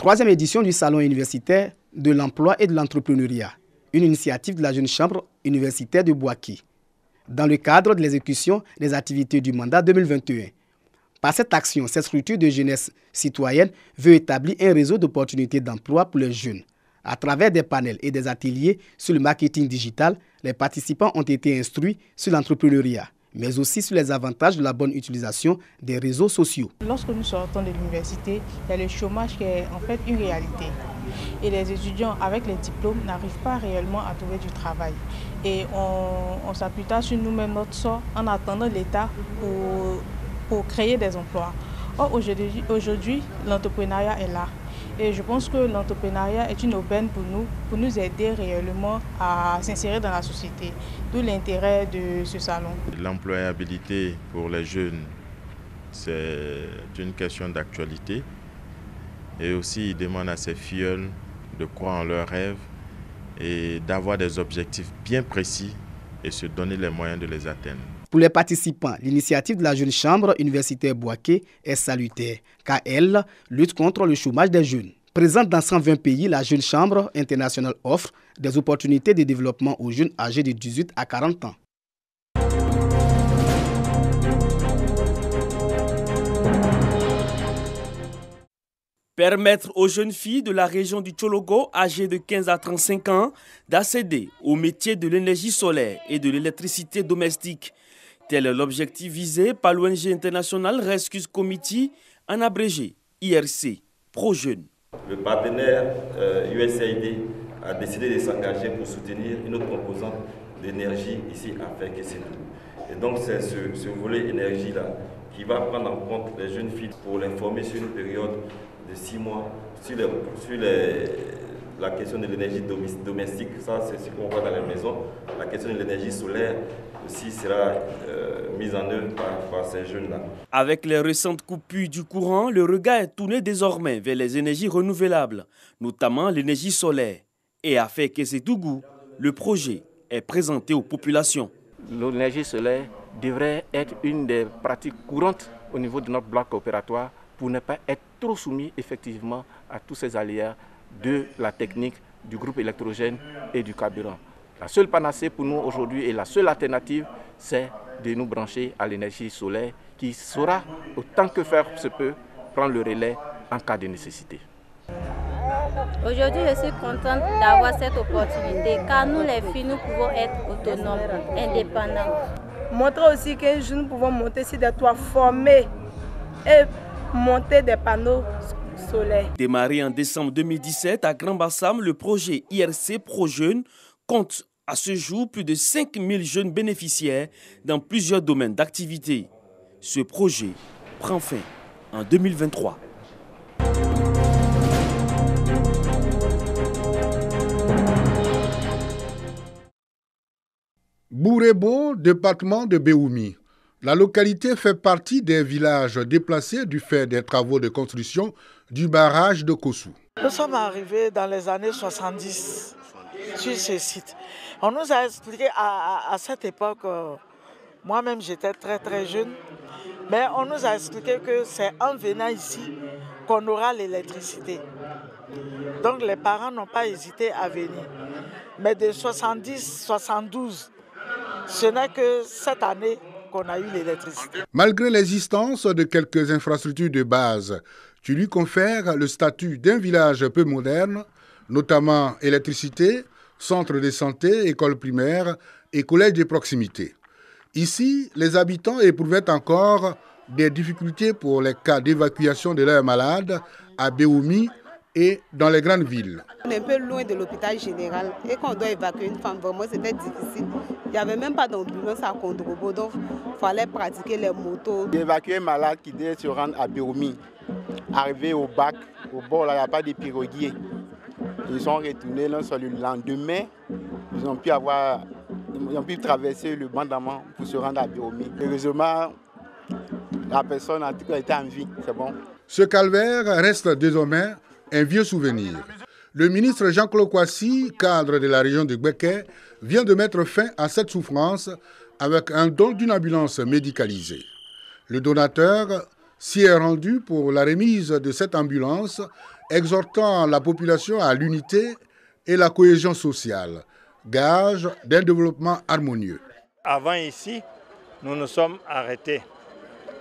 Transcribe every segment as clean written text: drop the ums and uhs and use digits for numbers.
Troisième édition du Salon universitaire de l'emploi et de l'entrepreneuriat, une initiative de la Jeune Chambre universitaire de Bouaké, dans le cadre de l'exécution des activités du mandat 2021. Par cette action, cette structure de jeunesse citoyenne veut établir un réseau d'opportunités d'emploi pour les jeunes. À travers des panels et des ateliers sur le marketing digital, les participants ont été instruits sur l'entrepreneuriat, mais aussi sur les avantages de la bonne utilisation des réseaux sociaux. Lorsque nous sortons de l'université, il y a le chômage qui est en fait une réalité. Et les étudiants avec les diplômes n'arrivent pas réellement à trouver du travail. Et on s'appuie sur nous-mêmes notre sort en attendant l'État pour créer des emplois. Or, aujourd'hui, l'entrepreneuriat est là. Et je pense que l'entrepreneuriat est une aubaine pour nous aider réellement à s'insérer dans la société. D'où l'intérêt de ce salon. L'employabilité pour les jeunes, c'est une question d'actualité. Et aussi, ils demandent à ces filles de croire en leurs rêves et d'avoir des objectifs bien précis et se donner les moyens de les atteindre. Pour les participants, l'initiative de la Jeune Chambre universitaire Bouaké est salutaire, car elle lutte contre le chômage des jeunes. Présente dans 120 pays, la Jeune Chambre internationale offre des opportunités de développement aux jeunes âgés de 18 à 40 ans. Permettre aux jeunes filles de la région du Tchologo, âgées de 15 à 35 ans, d'accéder aux métiers de l'énergie solaire et de l'électricité domestique. Tel est l'objectif visé par l'ONG internationale Rescue Committee, en abrégé IRC, ProJeunes. Le partenaire USAID a décidé de s'engager pour soutenir une autre composante d'énergie ici à Fekessédou. Et donc c'est ce volet énergie-là qui va prendre en compte les jeunes filles pour les former sur une période de 6 mois sur la question de l'énergie domestique. Ça, c'est ce qu'on voit dans les maisons. La question de l'énergie solaire aussi sera mise en œuvre par ces jeunes-là. Avec les récentes coupures du courant, le regard est tourné désormais vers les énergies renouvelables, notamment l'énergie solaire. Et à Fekessédougou, le projet est présenté aux populations. L'énergie solaire devrait être une des pratiques courantes au niveau de notre bloc opératoire pour ne pas être trop soumis effectivement à tous ces aléas de la technique, du groupe électrogène et du carburant. La seule panacée pour nous aujourd'hui et la seule alternative, c'est de nous brancher à l'énergie solaire qui saura, autant que faire se peut, prendre le relais en cas de nécessité. Aujourd'hui, je suis contente d'avoir cette opportunité car nous les filles, nous pouvons être autonomes, indépendants. Montrer aussi que nous pouvons monter sur des toits formés et monter des panneaux solaires. Démarré en décembre 2017 à Grand Bassam, le projet IRC ProJeunes compte à ce jour plus de 5000 jeunes bénéficiaires dans plusieurs domaines d'activité. Ce projet prend fin en 2023. Bourebo, département de Béoumi. La localité fait partie des villages déplacés du fait des travaux de construction du barrage de Kossou. Nous sommes arrivés dans les années 70 sur ce site. On nous a expliqué à cette époque, moi-même j'étais très jeune, mais on nous a expliqué que c'est en venant ici qu'on aura l'électricité. Donc les parents n'ont pas hésité à venir. Mais de 70, 72, ce n'est que cette année qu'on a eu l'électricité. Malgré l'existence de quelques infrastructures de base qui lui confèrent le statut d'un village peu moderne, notamment électricité, centre de santé, école primaire et collège de proximité. Ici, les habitants éprouvaient encore des difficultés pour les cas d'évacuation de leurs malades à Béoumi et dans les grandes villes. On est un peu loin de l'hôpital général et quand on doit évacuer une femme, vraiment c'était difficile. Il n'y avait même pas d'ambulance à Kondrobo, donc il fallait pratiquer les motos. J'ai évacué un malade qui devait se rendre à Béoumi. Arrivé au bac, au bord là, il n'y a pas de piroguiers. Ils sont retournés là, sur le lendemain. Ils ont pu traverser le banc d'amont pour se rendre à Béoumi. Heureusement, la personne a été en vie, c'est bon. Ce calvaire reste désormais un vieux souvenir. Le ministre Jean-Claude Kouassi, cadre de la région de Gbeke, vient de mettre fin à cette souffrance avec un don d'une ambulance médicalisée. Le donateur s'y est rendu pour la remise de cette ambulance exhortant la population à l'unité et la cohésion sociale, gage d'un développement harmonieux. Avant ici, nous nous sommes arrêtés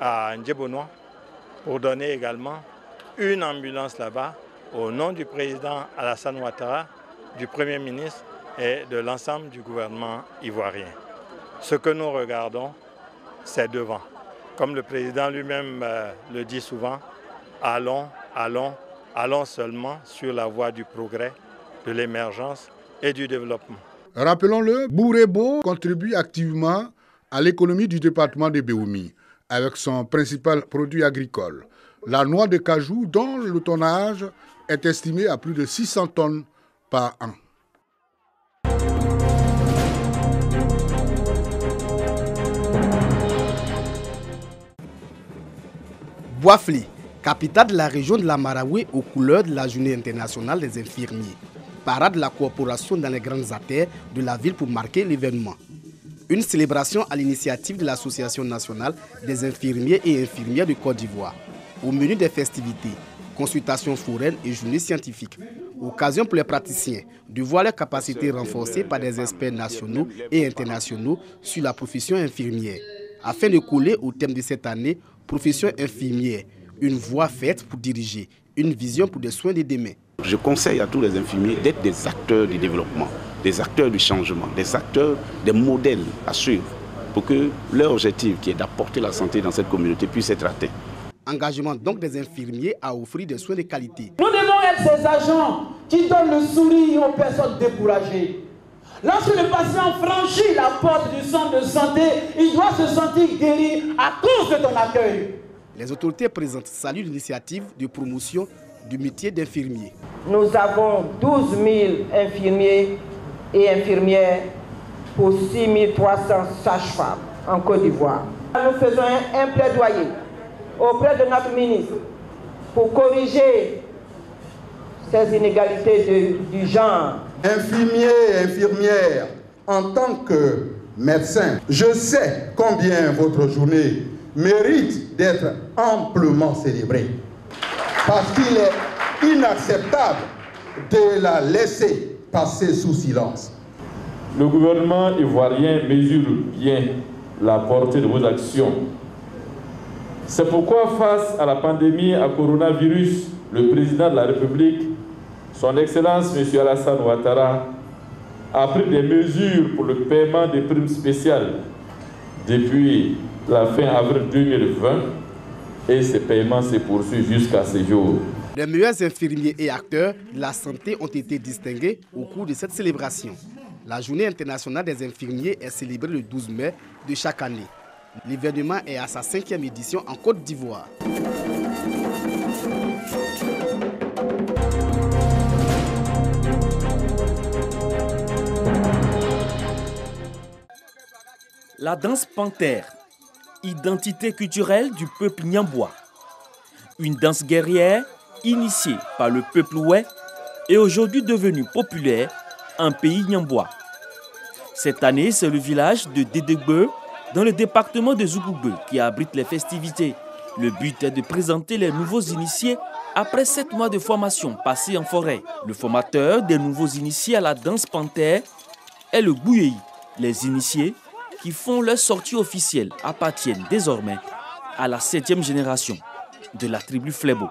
à Ndjebonois pour donner également une ambulance là-bas au nom du président Alassane Ouattara, du Premier ministre et de l'ensemble du gouvernement ivoirien. Ce que nous regardons, c'est devant. Comme le président lui-même le dit souvent, allons seulement sur la voie du progrès, de l'émergence et du développement. Rappelons-le, Bourebo contribue activement à l'économie du département de Béoumi avec son principal produit agricole, la noix de cajou dont le tonnage est estimé à plus de 600 tonnes par an. Boafli, capitale de la région de la Marawi aux couleurs de la Journée internationale des infirmiers. Parade de la coopération dans les grandes artères de la ville pour marquer l'événement. Une célébration à l'initiative de l'Association nationale des infirmiers et infirmières de Côte d'Ivoire. Au menu des festivités, consultations foraines et journées scientifiques. Occasion pour les praticiens de voir leurs capacités renforcées par des experts nationaux et internationaux sur la profession infirmière. Afin de coller au thème de cette année, profession infirmière, une voie faite pour diriger, une vision pour des soins de demain. Je conseille à tous les infirmiers d'être des acteurs du développement, des acteurs du changement, des acteurs, des modèles à suivre pour que leur objectif qui est d'apporter la santé dans cette communauté puisse être atteint. Engagement donc des infirmiers à offrir des soins de qualité. Nous devons être ces agents qui donnent le sourire aux personnes découragées. Lorsque le patient franchit la porte du centre de santé, il doit se sentir guéri à cause de ton accueil. Les autorités présentes saluent l'initiative de promotion du métier d'infirmier. Nous avons 12 000 infirmiers et infirmières pour 6 300 sages-femmes en Côte d'Ivoire. Nous faisons un plaidoyer auprès de notre ministre pour corriger ces inégalités du genre. Infirmiers et infirmières, en tant que médecin, je sais combien votre journée mérite d'être amplement célébrée. Parce qu'il est inacceptable de la laisser passer sous silence. Le gouvernement ivoirien mesure bien la portée de vos actions. C'est pourquoi, face à la pandémie à coronavirus, le président de la République, son Excellence M. Alassane Ouattara, a pris des mesures pour le paiement des primes spéciales depuis la fin avril 2020 et ces paiements se poursuivent jusqu'à ce jour. Les meilleurs infirmiers et acteurs de la santé ont été distingués au cours de cette célébration. La Journée internationale des infirmiers est célébrée le 12 mai de chaque année. L'événement est à sa 5e édition en Côte d'Ivoire. La danse panthère, identité culturelle du peuple Nyambois. Une danse guerrière initiée par le peuple Oué et aujourd'hui devenue populaire en pays Nyambois. Cette année, c'est le village de Dédégbeu, dans le département de Zougoubeu, qui abrite les festivités. Le but est de présenter les nouveaux initiés après 7 mois de formation passée en forêt. Le formateur des nouveaux initiés à la danse panthère est le Bouyei. Les initiés qui font leur sortie officielle appartiennent désormais à la 7e génération de la tribu Flébo.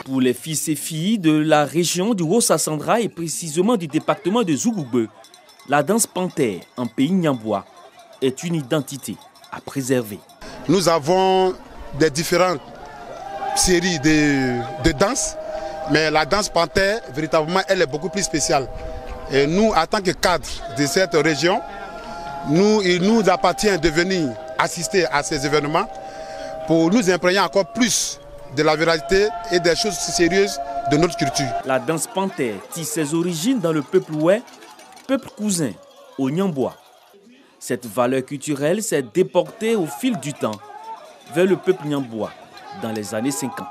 Pour les fils et filles de la région du Haut-Sassandra et précisément du département de Zougoubeu, la danse panthère en pays Nyambois est une identité à préserver. Nous avons des différentes séries de danses, mais la danse panthère, véritablement, elle est beaucoup plus spéciale. Et nous, en tant que cadre de cette région, il nous appartient de venir assister à ces événements pour nous imprégner encore plus de la vérité et des choses sérieuses de notre culture. La danse panthère tisse ses origines dans le peuple Oué, peuple cousin au Nyambois. Cette valeur culturelle s'est déportée au fil du temps vers le peuple Nyambois dans les années 50.